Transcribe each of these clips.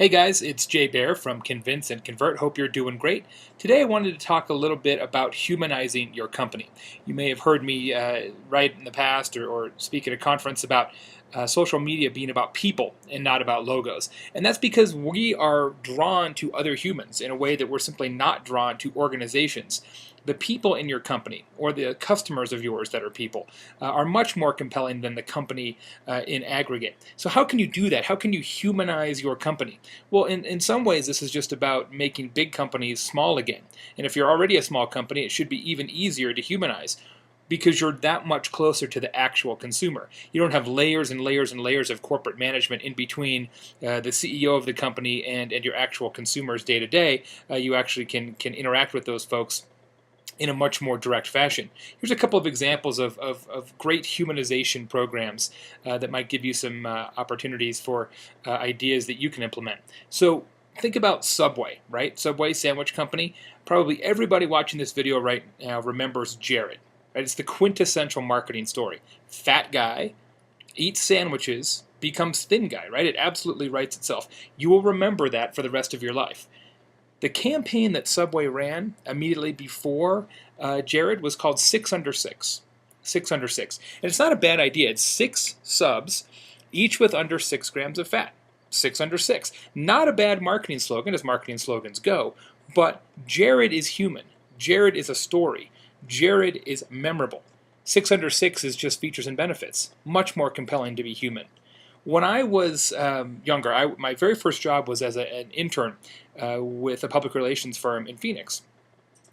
Hey guys, it's Baer from Convince and Convert. Hope you're doing great. Today I wanted to talk a little bit about humanizing your company. You may have heard me write in the past or speak at a conference about social media being about people and not about logos. And that's because we are drawn to other humans in a way that we're simply not drawn to organizations. The people in your company or the customers of yours that are people are much more compelling than the company in aggregate. So how can you do that? How can you humanize your company? Well, in some ways, this is just about making big companies small again. And if you're already a small company, it should be even easier to humanize because you're that much closer to the actual consumer. You don't have layers and layers and layers of corporate management in between the CEO of the company and your actual consumers day to day. You actually can interact with those folks in a much more direct fashion. Here's a couple of examples of great humanization programs that might give you some opportunities for ideas that you can implement. So think about Subway, right? Subway sandwich company. Probably everybody watching this video right now remembers Jared. Right? It's the quintessential marketing story. Fat guy, eats sandwiches, becomes thin guy, right? It absolutely writes itself. You will remember that for the rest of your life. The campaign that Subway ran immediately before Jared was called 6 Under 6. 6 Under 6. And it's not a bad idea. It's 6 subs, each with under 6 grams of fat. 6 Under 6. Not a bad marketing slogan, as marketing slogans go, but Jared is human. Jared is a story. Jared is memorable. 6 Under 6 is just features and benefits. Much more compelling to be human. When I was younger, my very first job was as an intern with a public relations firm in Phoenix.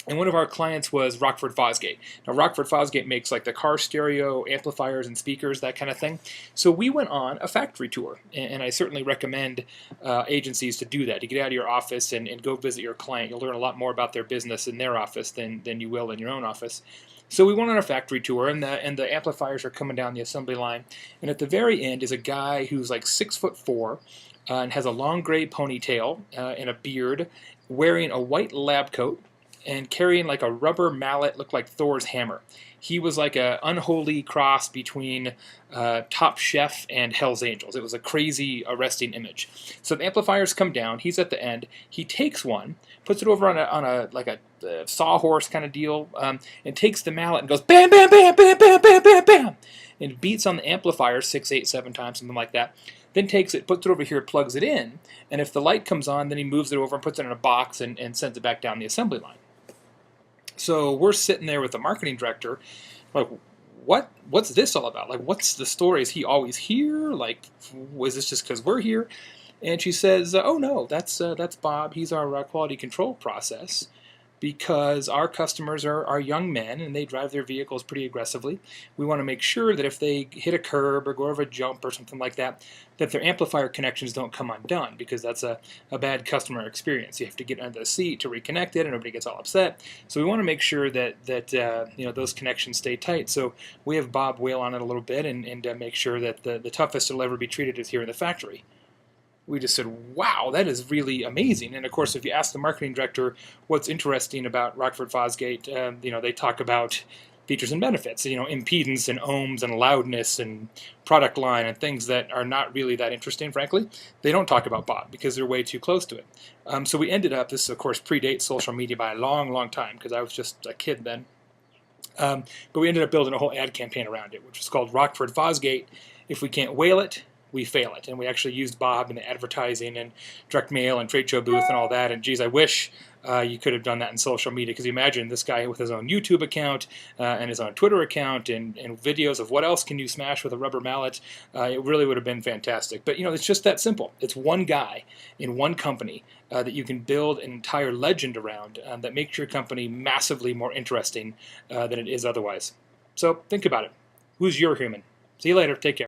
And one of our clients was Rockford Fosgate. Now, Rockford Fosgate makes like the car stereo amplifiers and speakers, that kind of thing. So we went on a factory tour, and I certainly recommend agencies to do that, to get out of your office and go visit your client. You'll learn a lot more about their business in their office than you will in your own office. So we went on a factory tour, and the amplifiers are coming down the assembly line. And at the very end is a guy who's like 6'4" and has a long gray ponytail and a beard, wearing a white lab coat and carrying like a rubber mallet, looked like Thor's hammer. He was like an unholy cross between Top Chef and Hell's Angels. It was a crazy, arresting image. So the amplifiers come down. He's at the end. He takes one, puts it over on a sawhorse kind of deal, and takes the mallet and goes bam, bam, bam, bam, bam, bam, bam, bam, and beats on the amplifier 6, 8, 7 times, something like that. Then takes it, puts it over here, plugs it in, and if the light comes on, then he moves it over and puts it in a box and sends it back down the assembly line. So we're sitting there with the marketing director, like, what's this all about? Like, what's the story? Is he always here? Like, was this just because we're here? And she says, oh no, that's Bob. He's our quality control process, because our customers are young men and they drive their vehicles pretty aggressively. We want to make sure that if they hit a curb or go over a jump or something like that, that their amplifier connections don't come undone, because that's a bad customer experience. You have to get under the seat to reconnect it and everybody gets all upset. So we want to make sure that those connections stay tight. So we have Bob wail on it a little bit and make sure that the toughest it'll ever be treated is here in the factory. We just said, wow, that is really amazing. And of course, if you ask the marketing director what's interesting about Rockford Fosgate, they talk about features and benefits, impedance and ohms and loudness and product line and things that are not really that interesting, frankly. They don't talk about Bob because they're way too close to it. So we ended up, this of course predates social media by a long, long time, because I was just a kid then. But we ended up building a whole ad campaign around it, which was called Rockford Fosgate. If we can't whale it, we fail it. And we actually used Bob in the advertising and direct mail and trade show booth and all that. And geez, I wish you could have done that in social media, because you imagine this guy with his own YouTube account and his own Twitter account and videos of what else can you smash with a rubber mallet. It really would have been fantastic. But it's just that simple. It's one guy in one company that you can build an entire legend around that makes your company massively more interesting than it is otherwise. So think about it. Who's your human? See you later. Take care.